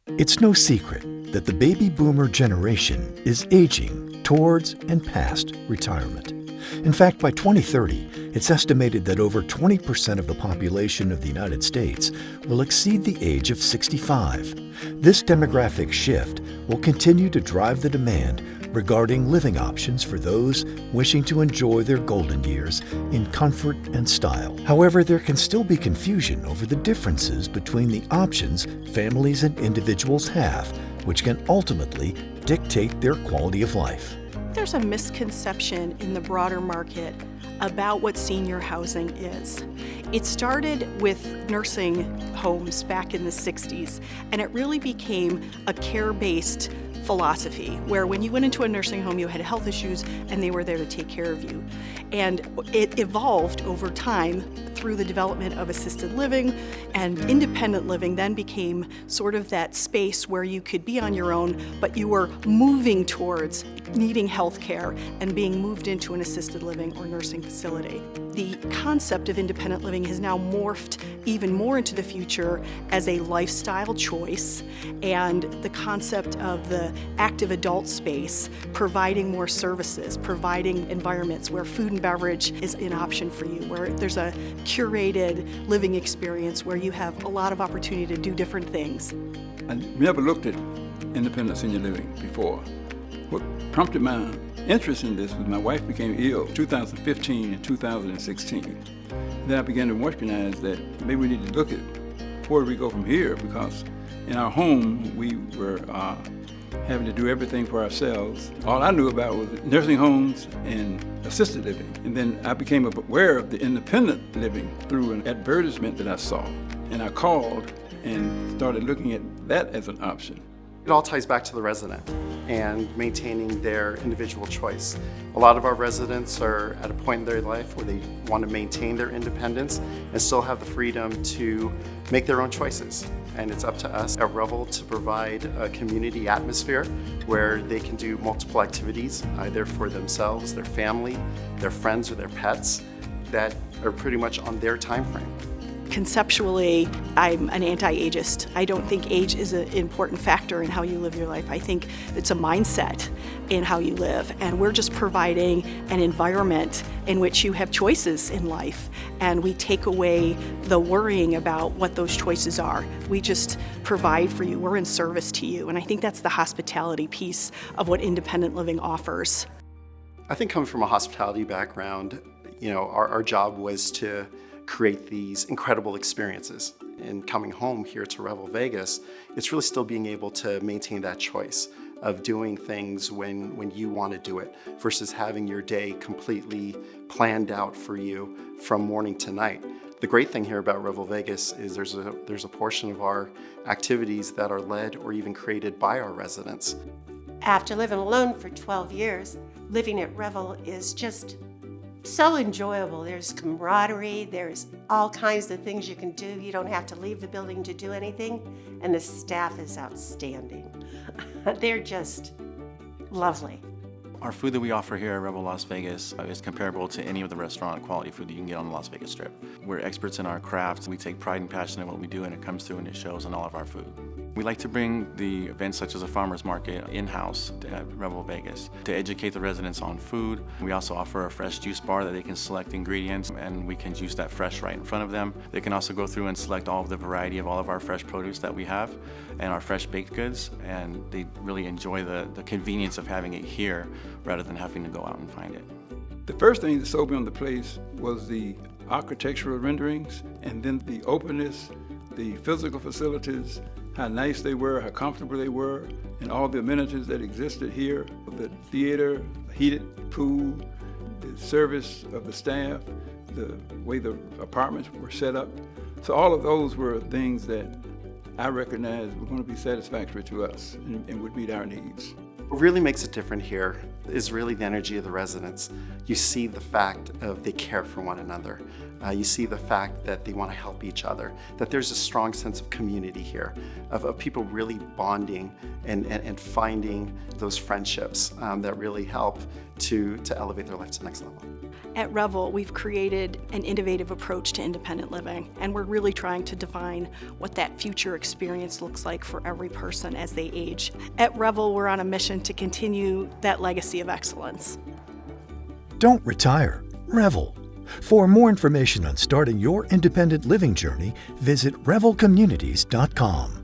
It's no secret that the baby boomer generation is aging towards and past retirement. In fact, by 2030, it's estimated that over 20% of the population of the United States will exceed the age of 65. This demographic shift will continue to drive the demand regarding living options for those wishing to enjoy their golden years in comfort and style. However, there can still be confusion over the differences between the options families and individuals have, which can ultimately dictate their quality of life. There's a misconception in the broader market about what senior housing is. It started with nursing homes back in the 60s, and it really became a care-based philosophy where when you went into a nursing home, you had health issues and they were there to take care of you. And it evolved over time through the development of assisted living, and independent living then became sort of that space where you could be on your own, but you were moving towards needing health care and being moved into an assisted living or nursing facility. The concept of independent living has now morphed even more into the future as a lifestyle choice, and the concept of the active adult space, providing more services, providing environments where food and beverage is an option for you, where there's a curated living experience where you have a lot of opportunity to do different things. I never looked at independent senior living before. What prompted my interest in this was my wife became ill in 2015 and 2016. Then I began to recognize that maybe we need to look at where do we go from here, because in our home we were having to do everything for ourselves. All I knew about was nursing homes and assisted living. And then I became aware of the independent living through an advertisement that I saw. And I called and started looking at that as an option. It all ties back to the resident and maintaining their individual choice. A lot of our residents are at a point in their life where they want to maintain their independence and still have the freedom to make their own choices. And it's up to us at Revel to provide a community atmosphere where they can do multiple activities, either for themselves, their family, their friends, or their pets, that are pretty much on their time frame. Conceptually, I'm an anti-ageist. I don't think age is an important factor in how you live your life. I think it's a mindset in how you live, and we're just providing an environment in which you have choices in life, and we take away the worrying about what those choices are. We just provide for you. We're in service to you, and I think that's the hospitality piece of what independent living offers. I think coming from a hospitality background, our job was to create these incredible experiences. And coming home here to Revel Vegas, it's really still being able to maintain that choice of doing things when you want to do it versus having your day completely planned out for you from morning to night. The great thing here about Revel Vegas is there's a portion of our activities that are led or even created by our residents. After living alone for 12 years, living at Revel is just so enjoyable. There's camaraderie, there's all kinds of things you can do. You don't have to leave the building to do anything, and the staff is outstanding. They're just lovely. Our food that we offer here at Revel Las Vegas is comparable to any of the restaurant quality food that you can get on the Las Vegas Strip. We're experts in our craft. We take pride and passion in what we do, and it comes through and it shows in all of our food. We like to bring the events such as a farmer's market in-house at Revel Vegas to educate the residents on food. We also offer a fresh juice bar that they can select ingredients, and we can juice that fresh right in front of them. They can also go through and select all of the variety of all of our fresh produce that we have and our fresh baked goods, and they really enjoy the convenience of having it here rather than having to go out and find it. The first thing that sold me on the place was the architectural renderings, and then the openness, the physical facilities, how nice they were, how comfortable they were, and all the amenities that existed here. The theater, heated pool, the service of the staff, the way the apartments were set up. So all of those were things that I recognized were going to be satisfactory to us and would meet our needs. What really makes it different here is really the energy of the residents. You see the fact of they care for one another. You see the fact that they want to help each other, that there's a strong sense of community here, of people really bonding and finding those friendships that really help to elevate their life to the next level. At Revel, we've created an innovative approach to independent living, and we're really trying to define what that future experience looks like for every person as they age. At Revel, we're on a mission to continue that legacy of excellence. Don't retire, revel. For more information on starting your independent living journey, visit revelcommunities.com.